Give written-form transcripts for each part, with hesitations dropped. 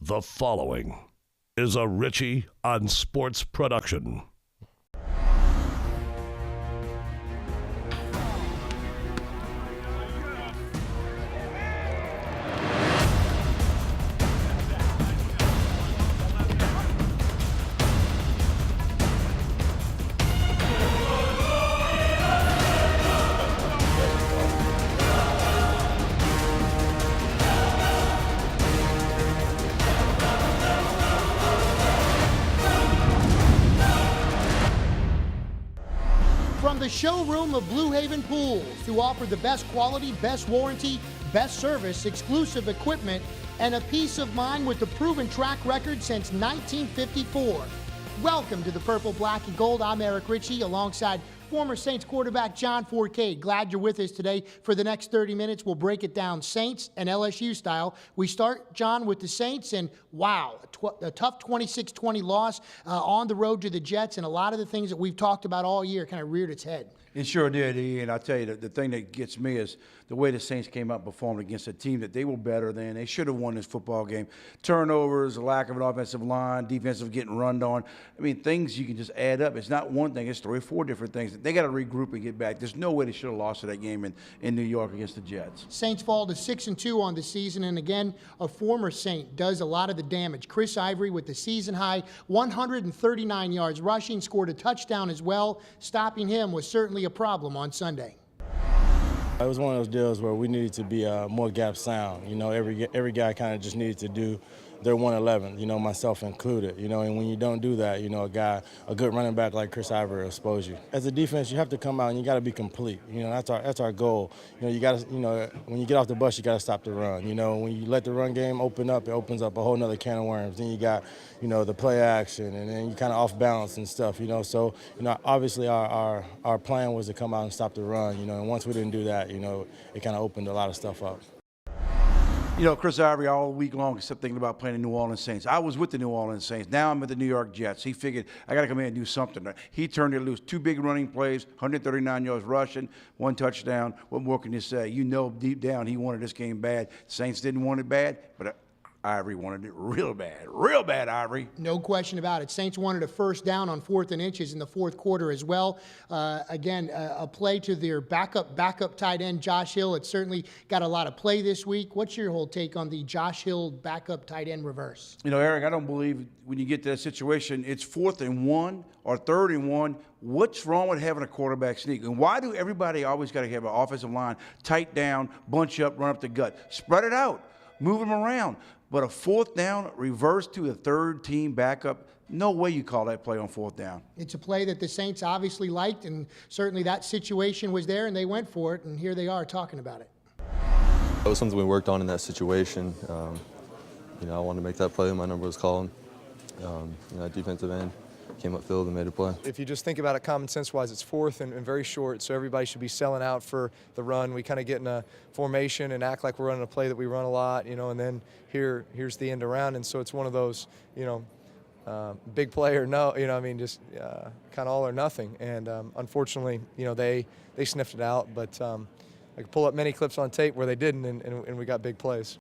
The following is a Richie on Sports production. From the showroom of Blue Haven Pools, who offer the best quality, best warranty, best service, exclusive equipment, and a peace of mind with a proven track record since 1954. Welcome to the Purple, Black, and Gold. I'm Eric Ritchie alongside former Saints quarterback John Forcade. Glad you're with us today. For the next 30 minutes, we'll break it down Saints and LSU style. We start, John, with the Saints, and wow, a tough 26-20 loss on the road to the Jets, and a lot of the things that we've talked about all year kind of reared its head. It sure did, and I'll tell you, the thing that gets me is the way the Saints came out and performed against a team that they were better than. They should have won this football game. Turnovers, a lack of an offensive line, defensive getting run on. I mean, things you can just add up. It's not one thing. It's 3 or 4 different things. They got to regroup and get back. There's no way they should have lost to that game in New York against the Jets. Saints fall to 6-2 on the season, and again, a former Saint does a lot of the damage. Chris Ivory with the season-high 139 yards rushing, scored a touchdown as well. Stopping him was certainly a problem on Sunday. It was one of those deals where we needed to be more gap sound. You know, every guy kind of just needed to do their 111, you know, myself included, you know, and when you don't do that, you know, a good running back like Chris Ivory will expose you. As a defense, you have to come out and you got to be complete. You know, that's our goal. You know, you got to, you know, when you get off the bus, you got to stop the run. You know, when you let the run game open up, it opens up a whole nother can of worms. Then you got, you know, the play action, and then you kind of off balance and stuff, you know. So, you know, obviously our plan was to come out and stop the run, you know, and once we didn't do that, you know, it kind of opened a lot of stuff up. You know, Chris Ivory all week long kept thinking about playing the New Orleans Saints. I was with the New Orleans Saints. Now I'm at the New York Jets. He figured, I got to come in and do something. He turned it loose. 2 big running plays, 139 yards rushing, 1 touchdown. What more can you say? You know deep down he wanted this game bad. Saints didn't want it bad, but Ivory wanted it real bad, Ivory. No question about it. Saints wanted a first down on 4th and inches in the 4th quarter as well. Again, a play to their backup tight end, Josh Hill. It certainly got a lot of play this week. What's your whole take on the Josh Hill backup tight end reverse? You know, Eric, I don't believe when you get to that situation, it's 4th and 1 or 3rd and 1. What's wrong with having a quarterback sneak? And why do everybody always got to have an offensive line tight down, bunch up, run up the gut? Spread it out. Move them around. But a 4th down, reverse to a 3rd team backup, no way you call that play on 4th down. It's a play that the Saints obviously liked, and certainly that situation was there, and they went for it, and here they are talking about it. That was something we worked on in that situation. You know, I wanted to make that play. My number was called. You know, defensive end came upfield and made a play. If you just think about it common sense-wise, it's 4th and very short, so everybody should be selling out for the run. We kind of get in a formation and act like we're running a play that we run a lot, you know, and then here's the end around. And so it's one of those, you know, big play or no, you know, I mean, just kind of all or nothing. And unfortunately, you know, they sniffed it out, but I could pull up many clips on tape where they didn't, and we got big plays.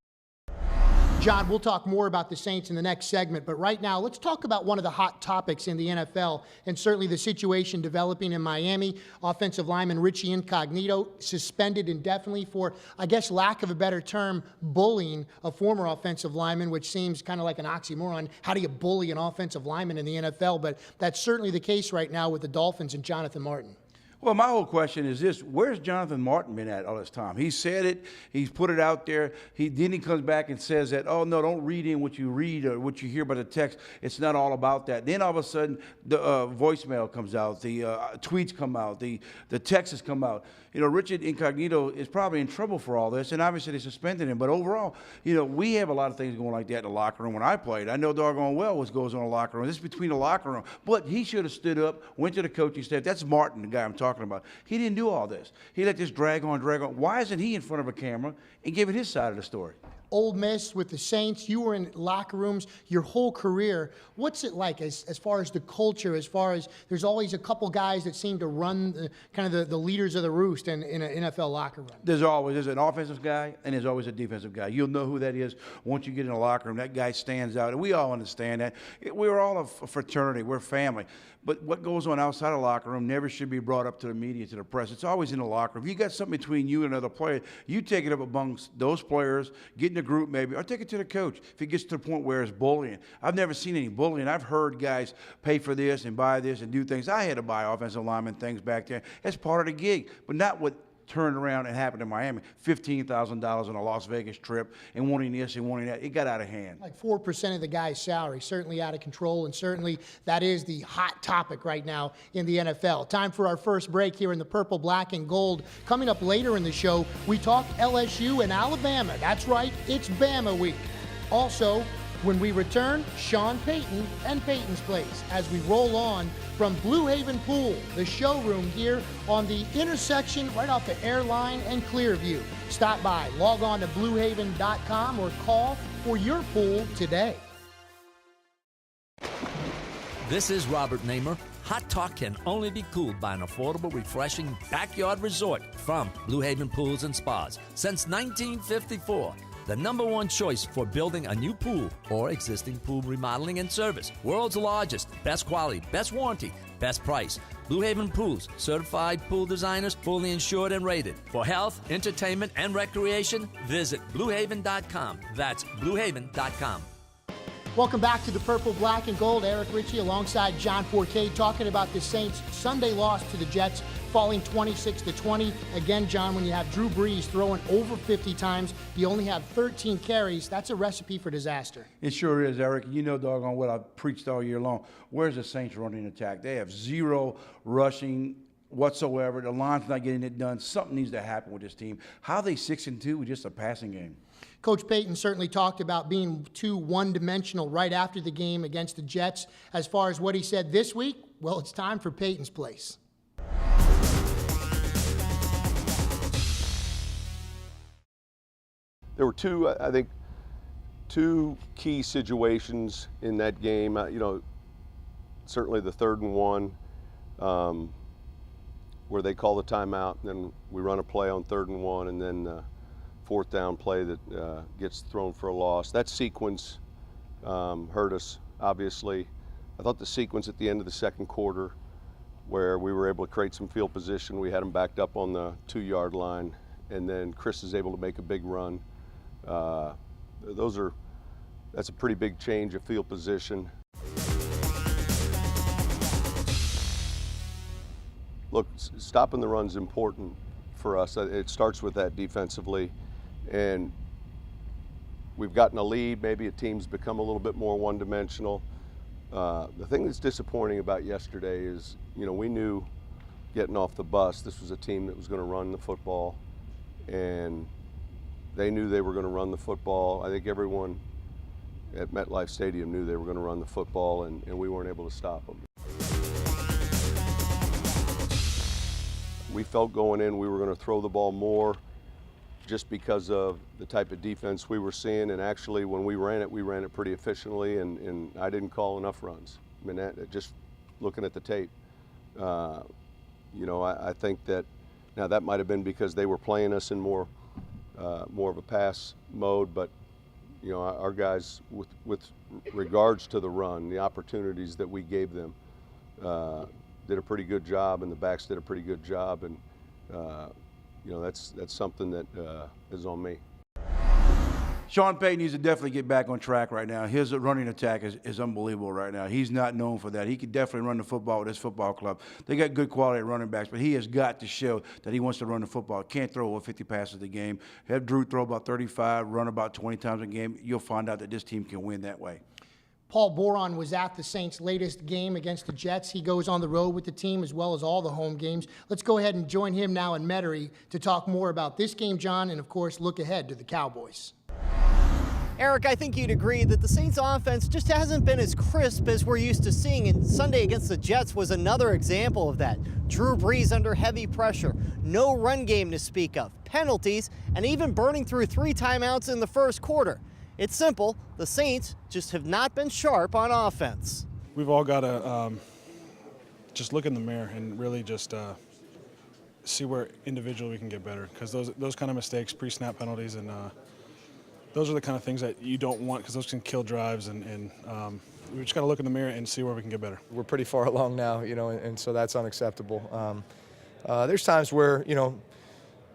John, we'll talk more about the Saints in the next segment, but right now let's talk about one of the hot topics in the NFL, and certainly the situation developing in Miami. Offensive lineman Richie Incognito suspended indefinitely for, I guess, lack of a better term, bullying a former offensive lineman, which seems kind of like an oxymoron. How do you bully an offensive lineman in the NFL? But that's certainly the case right now with the Dolphins and Jonathan Martin. Well, my whole question is this: where's Jonathan Martin been at all this time? He said it, he's put it out there. Then he comes back and says that, oh no, don't read in what you read or what you hear by the text. It's not all about that. Then all of a sudden, the voicemail comes out, the tweets come out, the texts come out. You know, Richard Incognito is probably in trouble for all this, and obviously they suspended him. But overall, you know, we have a lot of things going like that in the locker room. When I played, I know doggone well what goes on in the locker room. This is between the locker room. But he should have stood up, went to the coaching staff. That's Martin, the guy I'm talking about. He didn't do all this. He let this drag on. Why isn't he in front of a camera and giving his side of the story? Ole Miss, with the Saints. You were in locker rooms your whole career. What's it like as far as the culture, as far as there's always a couple guys that seem to run kind of the leaders of the roost in an NFL locker room? There's an offensive guy and there's always a defensive guy. You'll know who that is once you get in the locker room. That guy stands out, and we all understand that. We're all a fraternity. We're family. But what goes on outside of the locker room never should be brought up to the media, to the press. It's always in the locker room. If you got something between you and another player, you take it up amongst those players, get in a group maybe, or take it to the coach if it gets to the point where it's bullying. I've never seen any bullying. I've heard guys pay for this and buy this and do things. I had to buy offensive linemen things back there. That's part of the gig, but not what turned around and happened in Miami. $15,000 on a Las Vegas trip and wanting this and wanting that. It got out of hand. Like 4% of the guy's salary, certainly out of control, and certainly that is the hot topic right now in the NFL. Time for our first break here in the Purple, Black, and Gold. Coming up later in the show, we talk LSU and Alabama. That's right, it's Bama week. Also, when we return, Sean Payton and Payton's Place as we roll on from Blue Haven Pool, the showroom here on the intersection right off the Airline and Clearview. Stop by, log on to bluehaven.com or call for your pool today. This is Robert Namer. Hot talk can only be cooled by an affordable, refreshing backyard resort from Blue Haven Pools and Spas. Since 1954, the #1 choice for building a new pool or existing pool remodeling and service. World's largest, best quality, best warranty, best price. Blue Haven Pools, certified pool designers, fully insured and rated. For health, entertainment, and recreation, visit bluehaven.com. That's bluehaven.com. Welcome back to the Purple, Black, and Gold. Eric Ritchie alongside John Forcade talking about the Saints' Sunday loss to the Jets, falling 26-20. Again, John, when you have Drew Brees throwing over 50 times, you only have 13 carries. That's a recipe for disaster. It sure is, Eric. You know doggone what I've preached all year long. Where's the Saints running attack? They have zero rushing whatsoever. The line's not getting it done. Something needs to happen with this team. How are they 6-2 with just a passing game? Coach Payton certainly talked about being too one-dimensional right after the game against the Jets. As far as what he said this week, well, it's time for Payton's Place. There were two key situations in that game. Certainly the 3rd and 1, where they call the timeout, and then we run a play on 3rd and 1, and then 4th down play that gets thrown for a loss. That sequence hurt us, obviously. I thought the sequence at the end of the 2nd quarter, where we were able to create some field position, we had them backed up on the 2-yard line, and then Chris is able to make a big run. That's a pretty big change of field position. Look, stopping the run's important for us. It starts with that defensively, and we've gotten a lead. Maybe a team's become a little bit more one-dimensional. The thing that's disappointing about yesterday is, we knew getting off the bus, this was a team that was going to run the football, and they knew they were going to run the football. I think everyone at MetLife Stadium knew they were going to run the football, and we weren't able to stop them. We felt going in we were going to throw the ball more just because of the type of defense we were seeing, and actually when we ran it pretty efficiently, and I didn't call enough runs. I mean, just looking at the tape, I think that now that might have been because they were playing us in more of a pass mode, but our guys, with regards to the run, the opportunities that we gave them, did a pretty good job, and the backs did a pretty good job, and that's something that is on me. Sean Payton needs to definitely get back on track right now. His running attack is unbelievable right now. He's not known for that. He could definitely run the football with this football club. They got good quality running backs, but he has got to show that he wants to run the football. Can't throw over 50 passes a game. Have Drew throw about 35, run about 20 times a game. You'll find out that this team can win that way. Paul Boron was at the Saints' latest game against the Jets. He goes on the road with the team as well as all the home games. Let's go ahead and join him now in Metairie to talk more about this game, John, and, of course, look ahead to the Cowboys. Eric, I think you'd agree that the Saints offense just hasn't been as crisp as we're used to seeing, and Sunday against the Jets was another example of that. Drew Brees under heavy pressure, no run game to speak of, penalties, and even burning through 3 timeouts in the first quarter. It's simple, the Saints just have not been sharp on offense. We've all got to just look in the mirror and really just see where individually we can get better, because those kind of mistakes, pre-snap penalties, and those are the kind of things that you don't want, because those can kill drives, and we just got to look in the mirror and see where we can get better. We're pretty far along now, and so that's unacceptable. There's times where,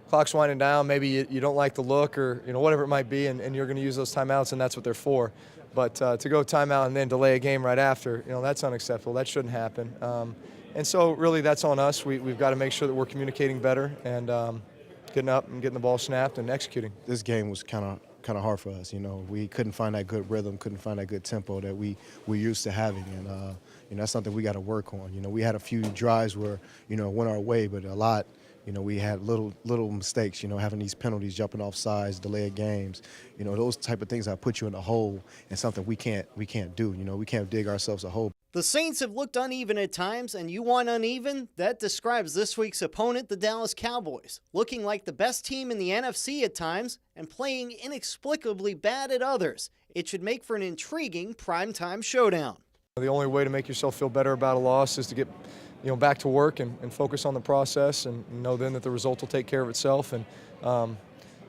clock's winding down, maybe you don't like the look or, whatever it might be, and you're going to use those timeouts, and that's what they're for. But to go timeout and then delay a game right after, that's unacceptable. That shouldn't happen. And so really that's on us. We've got to make sure that we're communicating better and getting up and getting the ball snapped and executing. This game was kind of hard for us. We couldn't find that good rhythm, couldn't find that good tempo that we're used to having, and that's something we got to work on. We had a few drives where went our way, but a lot. We had little mistakes, having these penalties, jumping off sides, delayed games, those type of things that put you in a hole, and something we can't do. We can't dig ourselves a hole. The Saints have looked uneven at times, and you want uneven? That describes this week's opponent, the Dallas Cowboys, looking like the best team in the NFC at times and playing inexplicably bad at others. It should make for an intriguing primetime showdown. The only way to make yourself feel better about a loss is to get back to work and focus on the process and know then that the result will take care of itself. And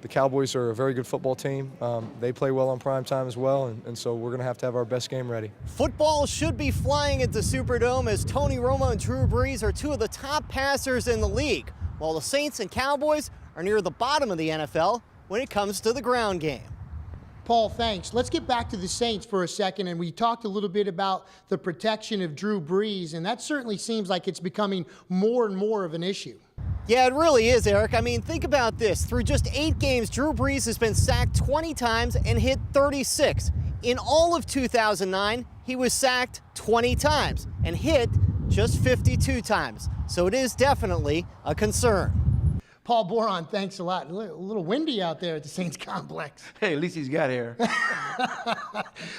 the Cowboys are a very good football team. They play well on prime time as well, and so we're going to have our best game ready. Football should be flying at the Superdome as Tony Romo and Drew Brees are 2 of the top passers in the league, while the Saints and Cowboys are near the bottom of the NFL when it comes to the ground game. Paul, thanks. Let's get back to the Saints for a second, and we talked a little bit about the protection of Drew Brees, and that certainly seems like it's becoming more and more of an issue. Yeah, it really is, Eric. I mean, think about this. Through just 8 games, Drew Brees has been sacked 20 times and hit 36. In all of 2009, he was sacked 20 times and hit just 52 times. So it is definitely a concern. Paul Boron, thanks a lot. A little windy out there at the Saints complex. Hey, at least he's got hair.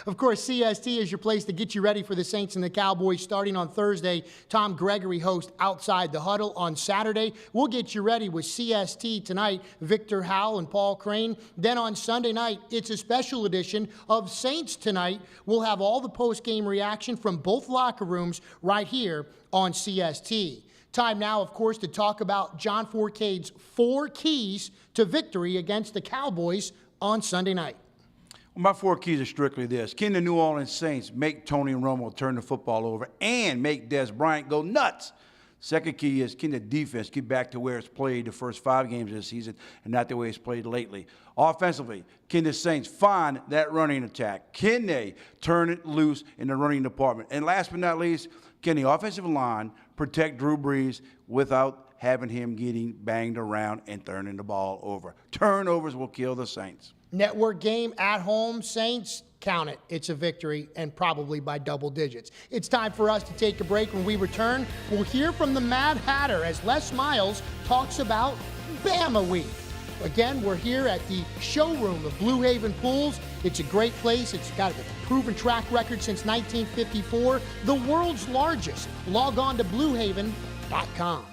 Of course, CST is your place to get you ready for the Saints and the Cowboys starting on Thursday. Tom Gregory hosts Outside the Huddle on Saturday. We'll get you ready with CST tonight, Victor Howell and Paul Crane. Then on Sunday night, it's a special edition of Saints Tonight. We'll have all the post-game reaction from both locker rooms right here on CST. Time now, of course, to talk about John Forcade's 4 keys to victory against the Cowboys on Sunday night. Well, my 4 keys are strictly this. Can the New Orleans Saints make Tony Romo turn the football over and make Des Bryant go nuts? Second key is, can the defense get back to where it's played the first 5 games of the season and not the way it's played lately? Offensively, can the Saints find that running attack? Can they turn it loose in the running department? And last but not least, can the offensive line protect Drew Brees without having him getting banged around and turning the ball over? Turnovers will kill the Saints. Network game at home, Saints, count it. It's a victory, and probably by double digits. It's time for us to take a break. When we return, we'll hear from the Mad Hatter as Les Miles talks about Bama Week. Again, we're here at the showroom of Blue Haven Pools. It's a great place. It's got a proven track record since 1954, the world's largest. Log on to bluehaven.com.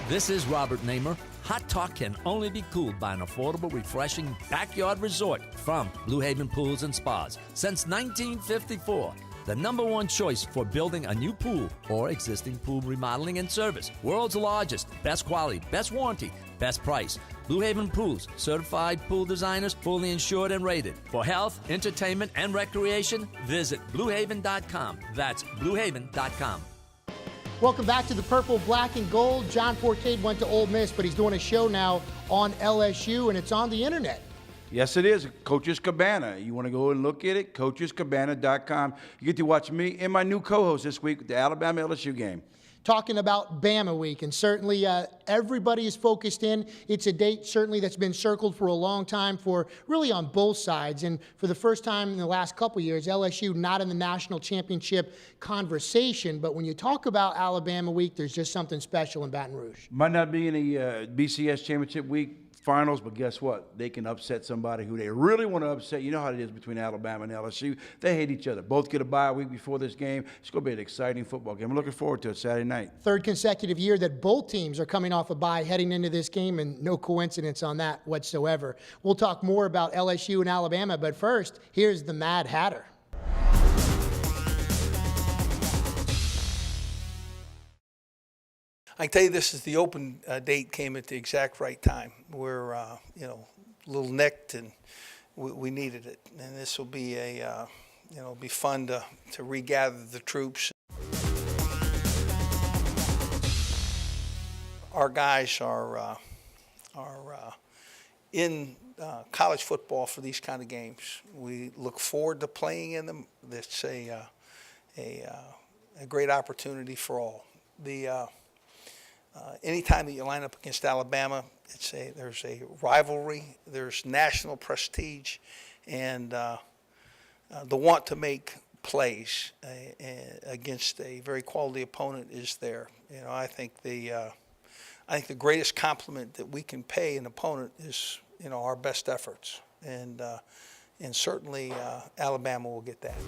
This is Robert Namer. Hot talk can only be cooled by an affordable, refreshing backyard resort from Blue Haven Pools and Spas. Since 1954, the #1 choice for building a new pool or existing pool remodeling and service. World's largest, best quality, best warranty, best price. Blue Haven Pools, certified pool designers, fully insured and rated. For health, entertainment, and recreation, visit bluehaven.com. That's bluehaven.com. Welcome back to the Purple, Black, and Gold. John Forcade went to Ole Miss, but he's doing a show now on LSU, and it's on the internet. Yes, it is. Coach's Cabana. You want to go and look at it? CoachesCabana.com. You get to watch me and my new co-host this week with the Alabama-LSU game. Talking about Bama Week, and certainly everybody is focused in. It's a date certainly that's been circled for a long time for really on both sides. And for the first time in the last couple years, LSU not in the national championship conversation. But when you talk about Alabama Week, there's just something special in Baton Rouge. Might not be in the BCS championship week finals, but guess what? They can upset somebody who they really want to upset. You know how it is between Alabama and LSU. They hate each other. Both get a bye a week before this game. It's going to be an exciting football game. I'm looking forward to it Saturday night. Third consecutive year that both teams are coming off a bye heading into this game, and no coincidence on that whatsoever. We'll talk more about LSU and Alabama, but first, here's the Mad Hatter. I can tell you this is the open date came at the exact right time. We're, a little nicked, and we needed it. And this will be it'll be fun to regather the troops. Our guys are in college football for these kind of games. We look forward to playing in them. It's a great opportunity for all. Anytime that you line up against Alabama, there's a rivalry, there's national prestige, and the want to make plays against a very quality opponent is there. I think the greatest compliment that we can pay an opponent is our best efforts, and certainly Alabama will get that.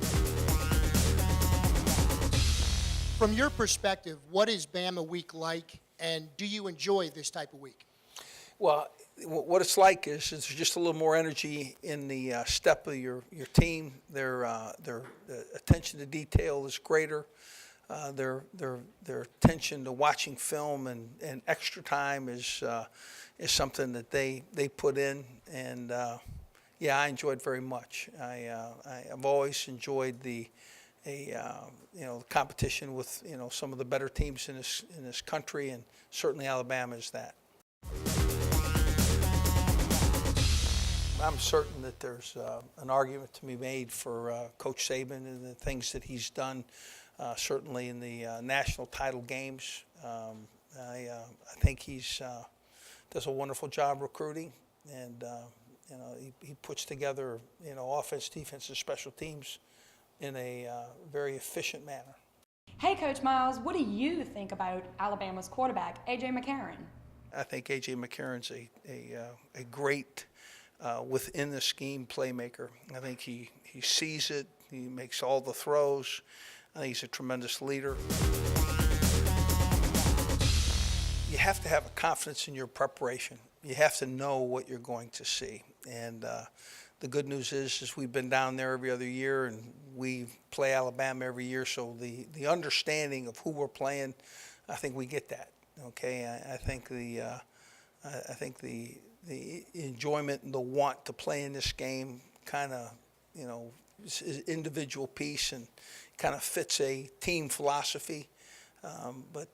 From your perspective, what is Bama week like, and do you enjoy this type of week? Well, what it's like is there's just a little more energy in the step of your team. Their attention to detail is greater. Their attention to watching film and extra time is something that they put in, and I enjoyed very much. I've always enjoyed the competition with some of the better teams in this country, and certainly Alabama is that. I'm certain that there's an argument to be made for Coach Saban and the things that he's done, certainly in the national title games. I think he's does a wonderful job recruiting, and he puts together offense, defense, and special teams in a very efficient manner. Hey, Coach Miles, what do you think about Alabama's quarterback, A.J. McCarron? I think A.J. McCarron's a great within the scheme playmaker. I think he sees it. He makes all the throws. I think he's a tremendous leader. You have to have a confidence in your preparation. You have to know what you're going to see. And the good news is we've been down there every other year, and we play Alabama every year. So the understanding of who we're playing, I think we get that. Okay, I think the enjoyment and the want to play in this game kind of is an individual piece and kind of fits a team philosophy. But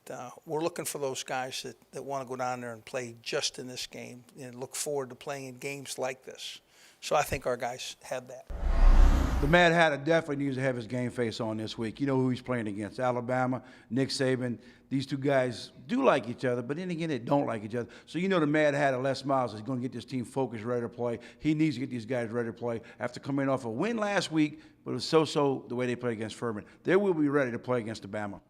we're looking for those guys that want to go down there and play just in this game and look forward to playing in games like this. So I think our guys have that. The Mad Hatter definitely needs to have his game face on this week. You know who he's playing against: Alabama, Nick Saban. These two guys do like each other, but then again, they don't like each other. So the Mad Hatter, Les Miles, is going to get this team focused, ready to play. He needs to get these guys ready to play after coming off a win last week, but it was so-so the way they played against Furman. They will be ready to play against Alabama.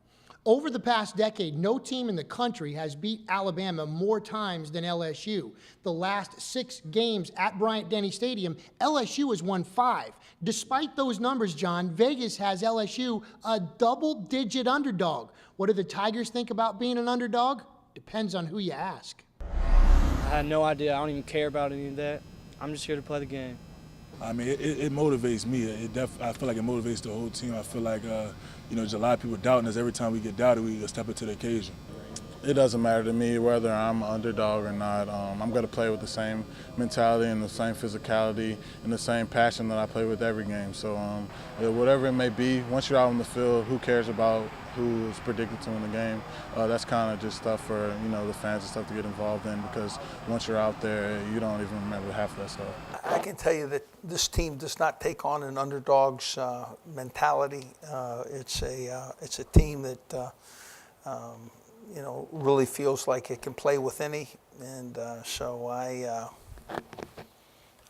Over the past decade, no team in the country has beat Alabama more times than LSU. The last 6 games at Bryant-Denny Stadium, LSU has won 5. Despite those numbers, John, Vegas has LSU a double-digit underdog. What do the Tigers think about being an underdog? Depends on who you ask. I had no idea. I don't even care about any of that. I'm just here to play the game. I mean, it motivates me. I feel like it motivates the whole team. I feel like, there's a lot of people doubting us. Every time we get doubted, we step up to the occasion. It doesn't matter to me whether I'm an underdog or not. I'm going to play with the same mentality and the same physicality and the same passion that I play with every game. So whatever it may be, once you're out on the field, who cares about who is predicted to win the game? That's kind of just stuff for the fans and stuff to get involved in, because once you're out there, you don't even remember half of that stuff. I can tell you that this team does not take on an underdog's mentality. It's a team that really feels like it can play with any, and so I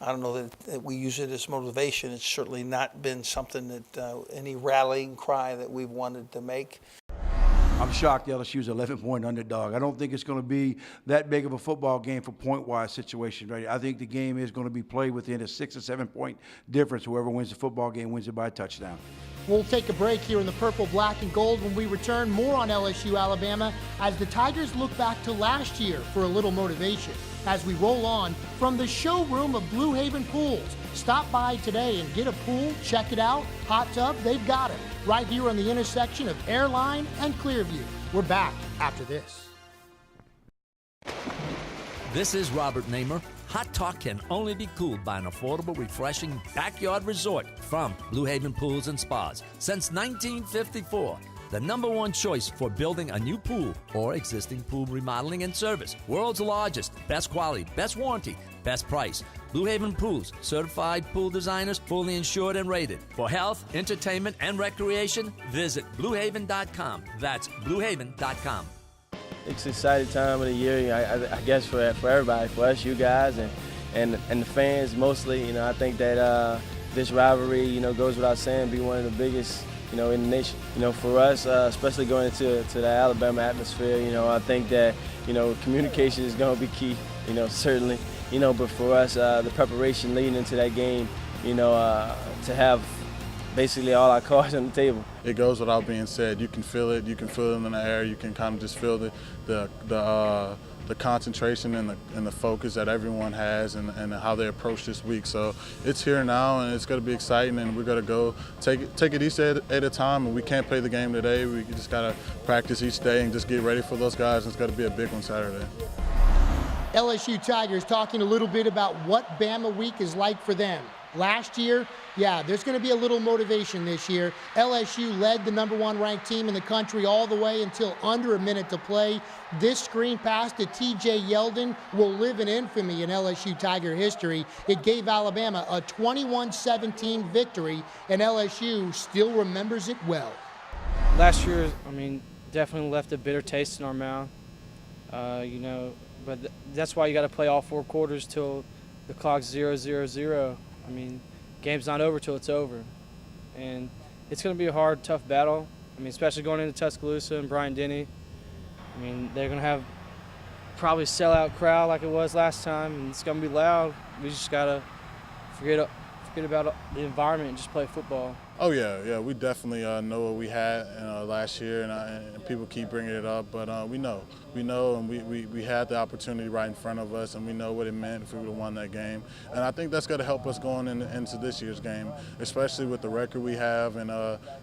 don't know that we use it as motivation. It's certainly not been something that any rallying cry that we've wanted to make. I'm shocked LSU's 11-point underdog. I don't think it's going to be that big of a football game for point-wise situation. Right? I think the game is going to be played within a 6 or 7 point difference. Whoever wins the football game wins it by a touchdown. We'll take a break here in the purple, black, and gold. When we return, more on LSU Alabama as the Tigers look back to last year for a little motivation. As we roll on from the showroom of Blue Haven Pools. Stop by today and get a pool, check it out. Hot tub, they've got it. Right here on the intersection of Airline and Clearview. We're back after this. This is Robert Namer. Hot talk can only be cooled by an affordable, refreshing backyard resort from Blue Haven Pools and Spas. Since 1954, the #1 choice for building a new pool or existing pool remodeling and service. World's largest, best quality, best warranty, best price. Blue Haven Pools, certified pool designers, fully insured and rated. For health, entertainment, and recreation, visit bluehaven.com. That's bluehaven.com. It's an exciting time of the year, I guess, for everybody, for us, you guys, and the fans mostly. I think that this rivalry, goes without saying, be one of the biggest, in the nation. For us, especially going into the Alabama atmosphere, I think that, communication is going to be key, certainly. But for us, the preparation leading into that game, to have basically all our cards on the table. It goes without being said. You can feel it. You can feel it in the air. You can kind of just feel the concentration and the focus that everyone has and how they approach this week. So it's here now, and it's going to be exciting, and we're going to go take it each day at a time. And we can't play the game today. We just got to practice each day and just get ready for those guys. And it's going to be a big one Saturday. LSU Tigers talking a little bit about what Bama Week is like for them. Last year, there's going to be a little motivation this year. LSU led the #1 ranked team in the country all the way until under a minute to play. This screen pass to T.J. Yeldon will live in infamy in LSU Tiger history. It gave Alabama a 21-17 victory, and LSU still remembers it well. Last year, definitely left a bitter taste in our mouth, but that's why you got to play all 4 quarters till the clock's 0-0-0. Game's not over till it's over. And it's going to be a hard, tough battle. Especially going into Tuscaloosa and Bryant-Denny. They're going to have probably a sellout crowd like it was last time, and it's going to be loud. We just got to forget about the environment and just play football. Oh, yeah, we definitely know what we had last year, and people keep bringing it up, but we know, and we had the opportunity right in front of us, and we know what it meant if we would have won that game. And I think that's going to help us going into this year's game, especially with the record we have and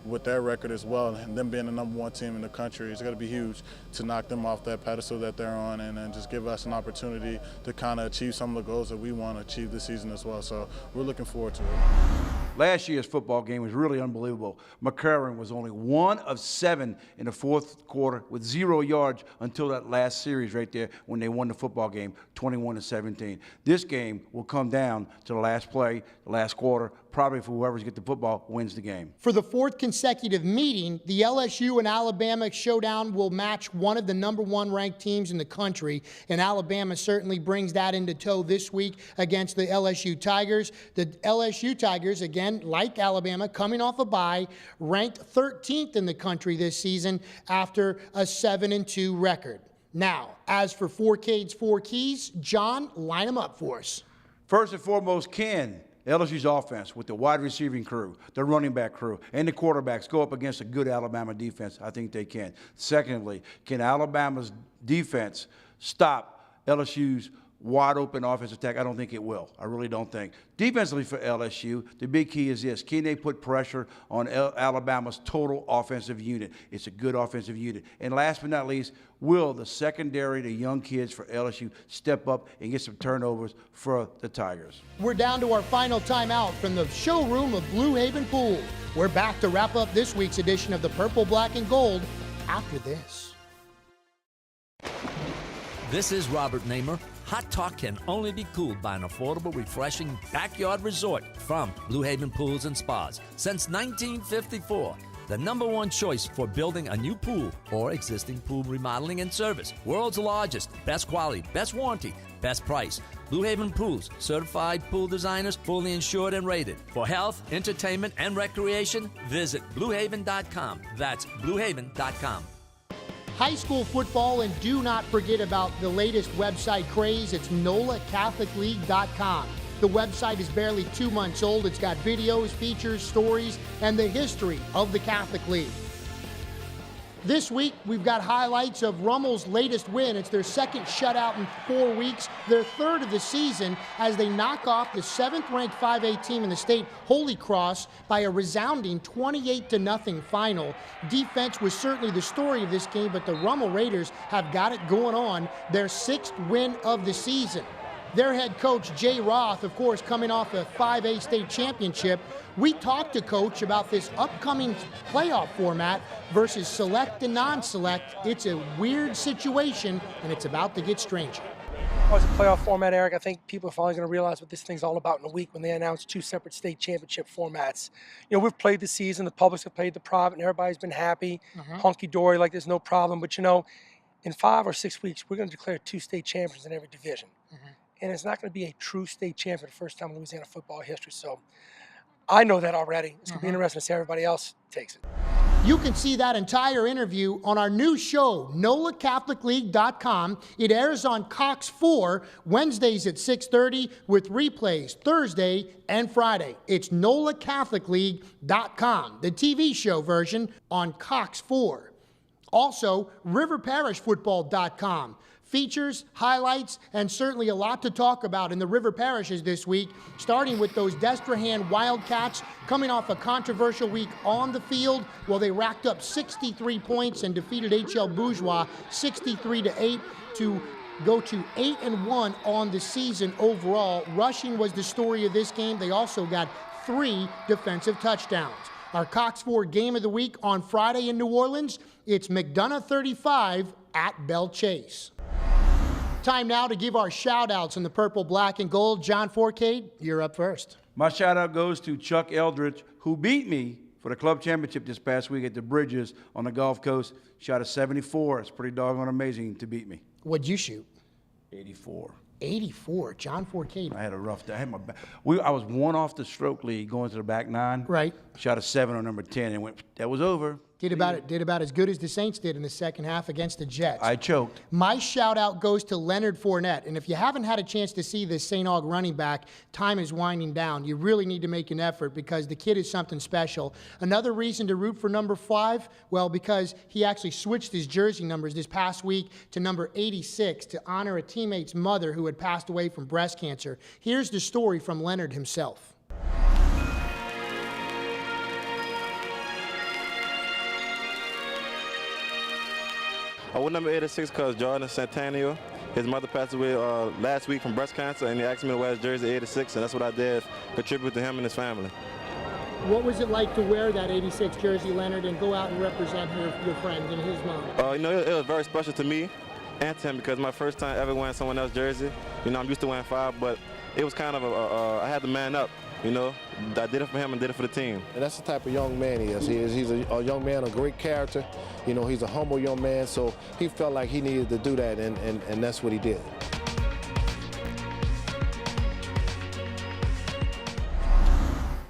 with their record as well, and them being the #1 team in the country. It's going to be huge to knock them off that pedestal that they're on and just give us an opportunity to kind of achieve some of the goals that we want to achieve this season as well. So we're looking forward to it. Last year's football game was really unbelievable. McCarron was only 1 of 7 in the 4th quarter with 0 yards until that last series right there when they won the football game, 21-17. This game will come down to the last play, the last quarter. Probably for whoever's get the football wins the game. For the 4th consecutive meeting, the LSU and Alabama showdown will match one of the #1 ranked teams in the country, and Alabama certainly brings that into tow this week against the LSU Tigers. The LSU Tigers, again, like Alabama, coming off a bye, ranked 13th in the country this season after a 7-2 record. Now, as for 4K's 4 keys, John, line them up for us. First and foremost, can LSU's offense with the wide receiving crew, the running back crew, and the quarterbacks go up against a good Alabama defense? I think they can. Secondly, can Alabama's defense stop LSU's wide open offensive attack? I don't think it will. I really don't think. Defensively for LSU, the big key is this. Can they put pressure on Alabama's total offensive unit? It's a good offensive unit. And last but not least, will the secondary, the young kids for LSU, step up and get some turnovers for the Tigers? We're down to our final timeout from the showroom of Blue Haven Pools. We're back to wrap up this week's edition of the Purple, Black, and Gold after this. This is Robert Namer. Hot talk can only be cooled by an affordable, refreshing backyard resort from Blue Haven Pools and Spas. Since 1954, the #1 choice for building a new pool or existing pool remodeling and service. World's largest, best quality, best warranty, best price. Blue Haven Pools, certified pool designers, fully insured and rated. For health, entertainment, and recreation, visit bluehaven.com. That's bluehaven.com. high school football, and do not forget about the latest website craze. It's NOLACatholicLeague.com. The website is barely 2 months old. It's got videos, features, stories, and the history of the Catholic League. This week, we've got highlights of Rummel's latest win. It's their second shutout in 4 weeks, their third of the season, as they knock off the 7th-ranked 5A team in the state, Holy Cross, by a resounding 28-0 final. Defense was certainly the story of this game, but the Rummel Raiders have got it going on, their 6th win of the season. Their head coach, Jay Roth, of course, coming off a 5A state championship. We talked to Coach about this upcoming playoff format versus select and non-select. It's a weird situation, and it's about to get stranger. As a playoff format, Eric, I think people are finally going to realize what this thing's all about in a week when they announce 2 separate state championship formats. You know, we've played the season, the publics have played the private, and everybody's been happy, hunky-dory, like there's no problem. But, you know, in 5 or 6 weeks, we're going to declare 2 state champions in every division. And it's not going to be a true state champion the first time in Louisiana football history. So I know that already. It's going to be interesting to see how everybody else takes it. You can see that entire interview on our new show, NOLACatholicLeague.com. It airs on Cox 4, Wednesdays at 6:30, with replays Thursday and Friday. It's NOLACatholicLeague.com, the TV show version on Cox 4. Also, RiverParishFootball.com. Features, highlights, and certainly a lot to talk about in the River Parishes this week, starting with those Destrehan Wildcats coming off a controversial week on the field. Well, they racked up 63 points and defeated HL Bourgeois 63-8 to go to 8-1 on the season overall. Rushing was the story of this game. They also got 3 defensive touchdowns. Our Cox 4 game of the week on Friday in New Orleans, it's McDonough 35 at Bell Chase. Time now to give our shout-outs in the purple, black, and gold. John Forcade, you're up first. My shout-out goes to Chuck Eldridge, who beat me for the club championship this past week at the Bridges on the Gulf Coast. Shot a 74. It's pretty doggone amazing to beat me. What'd you shoot? 84. 84. John Forcade. I had a rough day. I was 1 off the stroke lead going to the back 9. Right. Shot a 7 on number 10 and went. That was over. Did about as good as the Saints did in the second half against the Jets. I choked. My shout-out goes to Leonard Fournette. And if you haven't had a chance to see this St. Aug running back, time is winding down. You really need to make an effort because the kid is something special. Another reason to root for number 5, well, because he actually switched his jersey numbers this past week to number 86 to honor a teammate's mother who had passed away from breast cancer. Here's the story from Leonard himself. I went number 86 because Jordan Santana, his mother passed away last week from breast cancer, and he asked me to wear his jersey 86, and that's what I did, contribute to him and his family. What was it like to wear that 86 jersey, Leonard, and go out and represent your friend and his mom? You know, it was very special to me and to him because my first time ever wearing someone else's jersey. You know, I'm used to wearing 5, but it was kind of I had to man up. You know, I did it for him and did it for the team. And that's the type of young man he is. He's a young man of great character. You know, he's a humble young man, so he felt like he needed to do that, and that's what he did.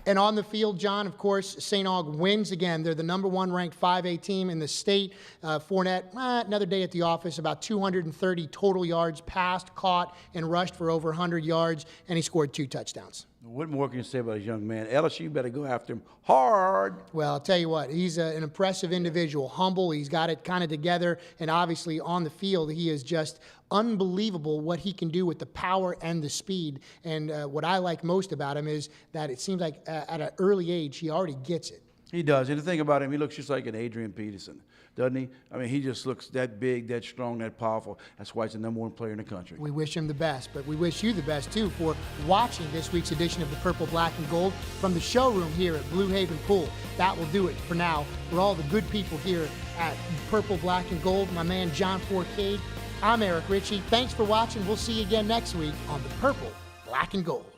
And on the field, John, of course, St. Aug wins again. They're the number 1 ranked 5A team in the state. Fournette, another day at the office, about 230 total yards passed, caught, and rushed for over 100 yards, and he scored 2 touchdowns. What more can you say about a young man? LSU better go after him hard. Well, I'll tell you what, he's an impressive individual, humble. He's got it kind of together, and obviously on the field, he is just unbelievable what he can do with the power and the speed. And what I like most about him is that it seems like at an early age, he already gets it. He does. And the thing about him, he looks just like an Adrian Peterson, doesn't he? I mean, he just looks that big, that strong, that powerful. That's why he's the number 1 player in the country. We wish him the best, but we wish you the best, too, for watching this week's edition of the Purple, Black, and Gold from the showroom here at Blue Haven Pool. That will do it for now. For all the good people here at Purple, Black, and Gold, my man John Forcade, I'm Eric Ritchie. Thanks for watching. We'll see you again next week on the Purple, Black, and Gold.